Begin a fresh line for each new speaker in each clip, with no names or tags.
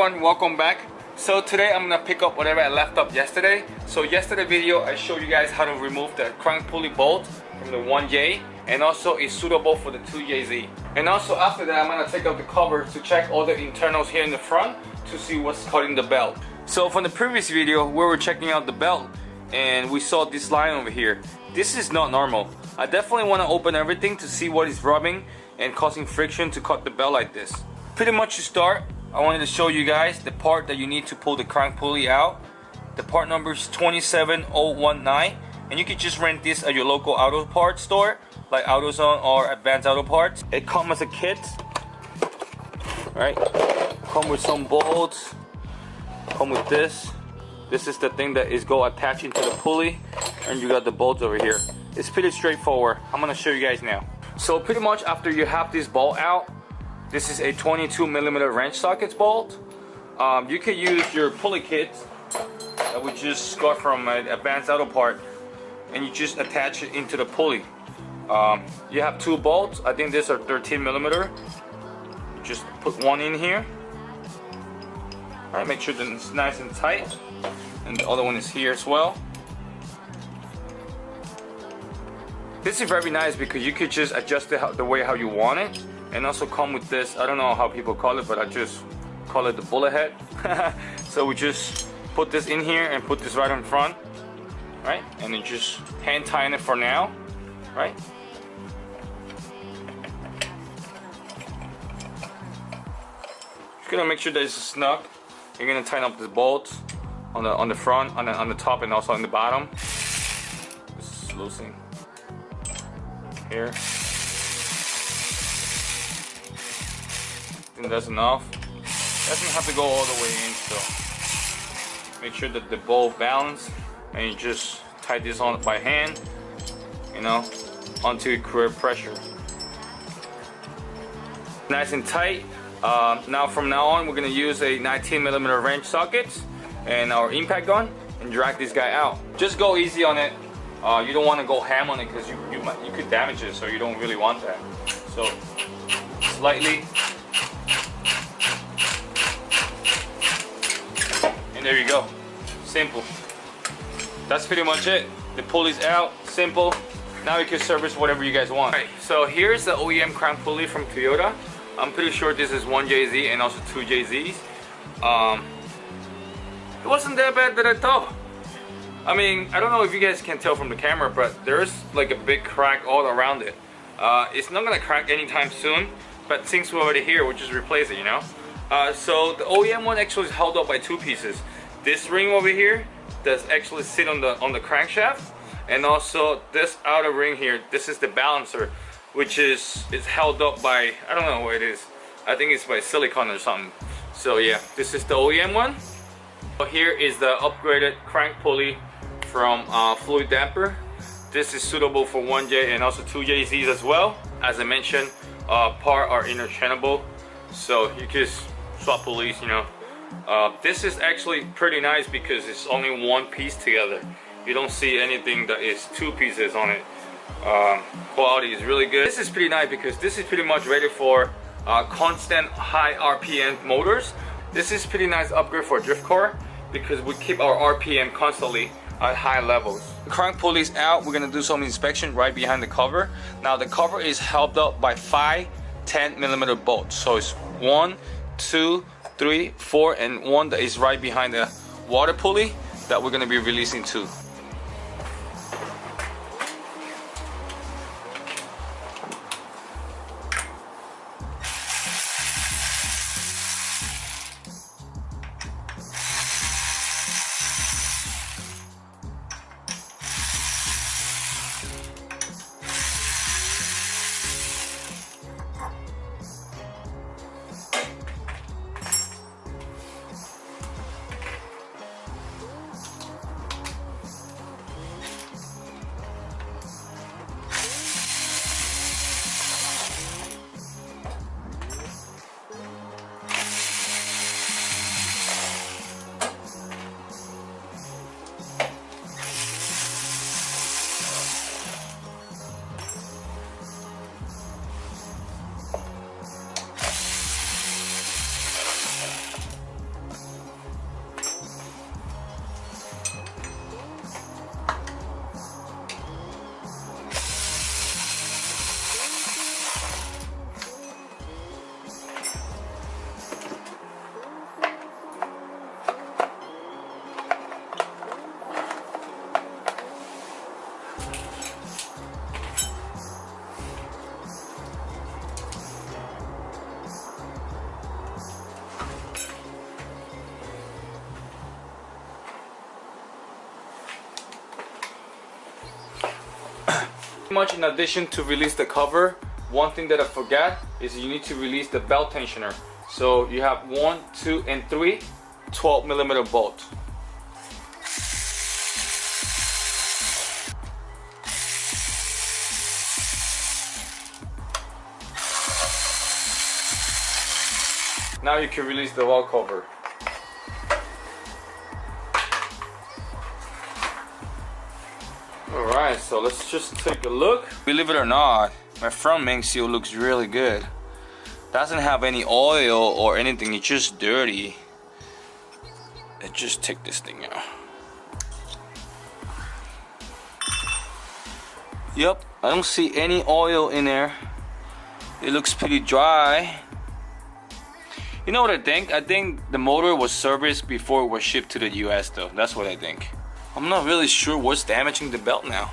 everyone, welcome back. So today I'm gonna pick up whatever I left up yesterday. So yesterday video I showed you guys how to remove the crank pulley bolt from the 1J, and also it's suitable for the 2JZ. And also after that I'm gonna take out the cover to check all the internals here in the front to see what's cutting the belt. So from the previous video we were checking out the belt and we saw this line over here. This is not normal. I definitely want to open everything to see what is rubbing and causing friction to cut the belt like this. Pretty much to start, I wanted to show you guys the part that you need to pull the crank pulley out. The part number is 27019, and you can just rent this at your local auto parts store like AutoZone or Advanced Auto Parts. It comes as a kit, right? Come with some bolts, come with this. This is the thing that is go attach into the pulley, and you got the bolts over here. It's pretty straightforward. I'm gonna show you guys now. So pretty much after you have this bolt out, this is a 22mm wrench socket bolt. You can use your pulley kit that we just got from an Advanced Auto Part, and you just attach it into the pulley. You have two bolts. I think these are 13mm. Just put one in here. All right, make sure that it's nice and tight, and the other one is here as well. This is very nice because you could just adjust it the way how you want it, and also come with this. I don't know how people call it, but I just call it the bullet head. So we just put this in here and put this right in front, right? And then just hand tighten it for now, right? Just gonna make sure that it's snug. You're gonna tighten up the bolts on the front, on the top, and also on the bottom. Just loosening here. I think that's enough. Doesn't have to go all the way in, so make sure that the bolt balance, and you just tie this on by hand, you know, until you create pressure. Nice and tight. Now from now on we're gonna use a 19mm wrench socket and our impact gun and drag this guy out. Just go easy on it. You don't want to go ham on it because you could damage it, so you don't really want that. So slightly. And there you go. Simple. That's pretty much it. The pulley's out. Simple. Now you can service whatever you guys want. Alright, so here's the OEM crank pulley from Toyota. I'm pretty sure this is 1JZ and also 2JZs. It wasn't that bad that I thought. I mean, I don't know if you guys can tell from the camera, but there's like a big crack all around it. It's not gonna crack anytime soon, but since we're already here, we'll just replace it, you know? So the OEM one actually is held up by two pieces. This ring over here does actually sit on the crankshaft, and also this outer ring here, this is the balancer, which is held up by, I don't know what it is. I think it's by silicone or something. So yeah, this is the OEM one. So here is the upgraded crank pulley from Fluid Damper. This is suitable for 1J and also 2JZs as well. As I mentioned, parts are interchangeable, so you can swap pulleys, you know. This is actually pretty nice because it's only one piece together. You don't see anything that is two pieces on it. Quality is really good. This is pretty nice because this is pretty much ready for constant high RPM motors. This is pretty nice upgrade for a drift car because we keep our RPM constantly at high levels. The crank pulley is out. We're gonna do some inspection right behind the cover. Now the cover is held up by 5 10mm bolts. So it's 1, 2, 3, 4, and 1 that is right behind the water pulley that we're gonna be releasing too. Much in addition to release the cover, one thing that I forgot is you need to release the belt tensioner. So you have 1, 2, and 3 12mm bolt. Now you can release the wall cover. Alright, so let's just take a look. Believe it or not, my front main seal looks really good. Doesn't have any oil or anything, it's just dirty. Let's just take this thing out. Yep, I don't see any oil in there. It looks pretty dry. You know what I think? I think the motor was serviced before it was shipped to the US though. That's what I think. I'm not really sure what's damaging the belt now.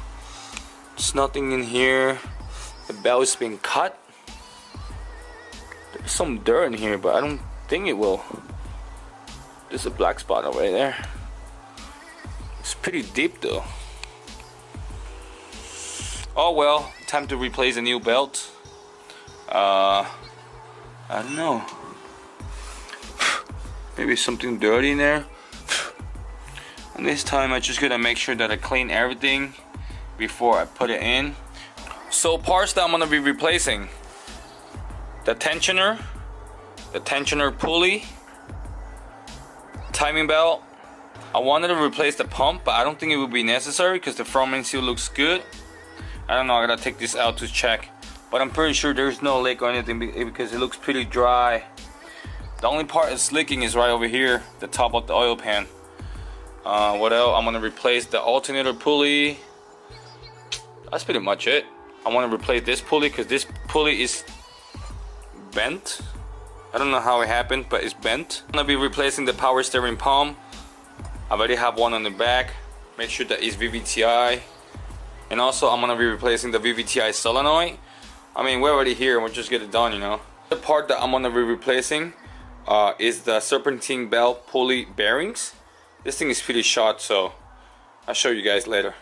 There's nothing in here. The belt is being cut. There's some dirt in here, but I don't think it will. There's a black spot right there. It's pretty deep though. Oh well, time to replace a new belt. I don't know. Maybe something dirty in there. And this time I just gotta make sure that I clean everything before I put it in. So parts that I'm gonna be replacing: the tensioner pulley, timing belt. I wanted to replace the pump, but I don't think it would be necessary because the front main seal looks good. I don't know, I gotta take this out to check, but I'm pretty sure there's no leak or anything because it looks pretty dry. The only part that's leaking is right over here, the top of the oil pan. What else? I'm gonna replace the alternator pulley. That's pretty much it. I want to replace this pulley because this pulley is bent. I don't know how it happened, but it's bent. I'm gonna be replacing the power steering pump. I already have one on the back. Make sure that it's VVTI. And also I'm gonna be replacing the VVTI solenoid. I mean, we're already here, we'll just get it done, you know. The part that I'm gonna be replacing is the serpentine belt pulley bearings. This thing is pretty short, so I'll show you guys later.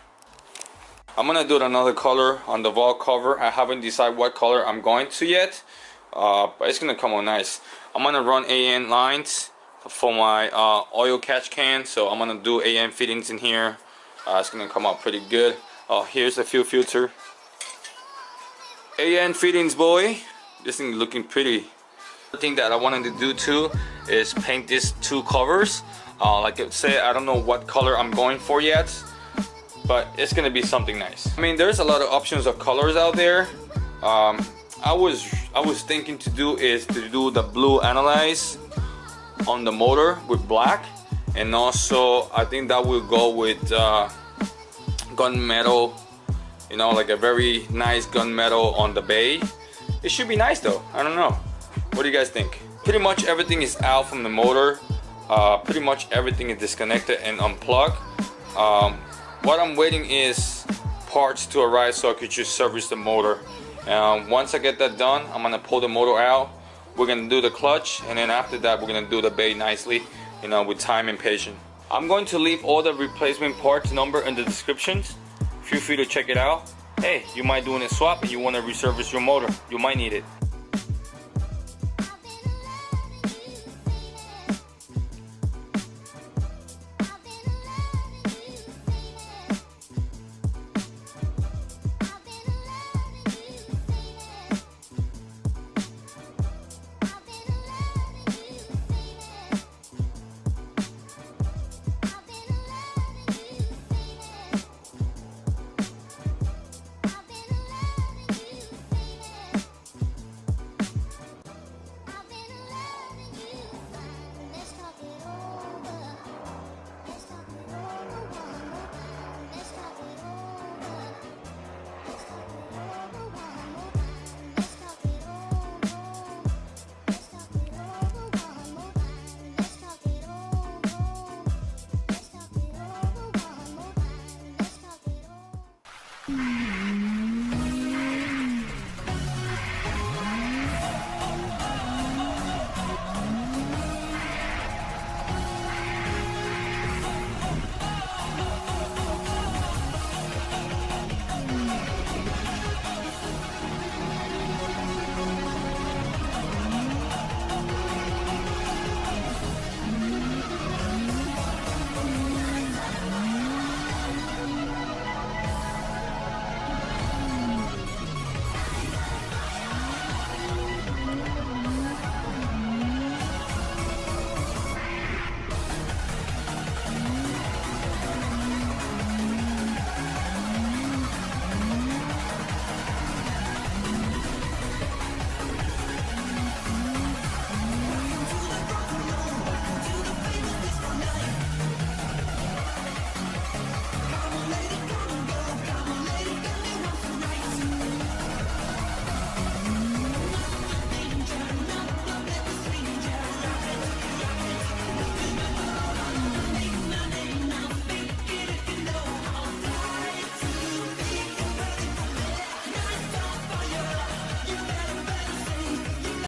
I'm gonna do another color on the valve cover. I haven't decided what color I'm going to yet, but it's gonna come out nice. I'm gonna run AN lines for my oil catch can, so I'm gonna do AN fittings in here. It's gonna come out pretty good. Here's the fuel filter. AN fittings, boy. This thing looking pretty. The thing that I wanted to do too is paint these two covers. Like I say, I don't know what color I'm going for yet, but it's gonna be something nice. I mean, there's a lot of options of colors out there. I was thinking to do the blue analyze on the motor with black, and also I think that will go with gunmetal, you know, like a very nice gunmetal on the bay. It should be nice though. I don't know. What do you guys think? Pretty much everything is out from the motor. Pretty much everything is disconnected and unplugged. What I'm waiting is parts to arrive so I could just service the motor. Once I get that done, I'm gonna pull the motor out. We're gonna do the clutch, and then after that we're gonna do the bay nicely, you know, with time and patience. I'm going to leave all the replacement parts number in the descriptions. Feel free to check it out. Hey, you might do a swap and you want to resurface your motor. You might need it.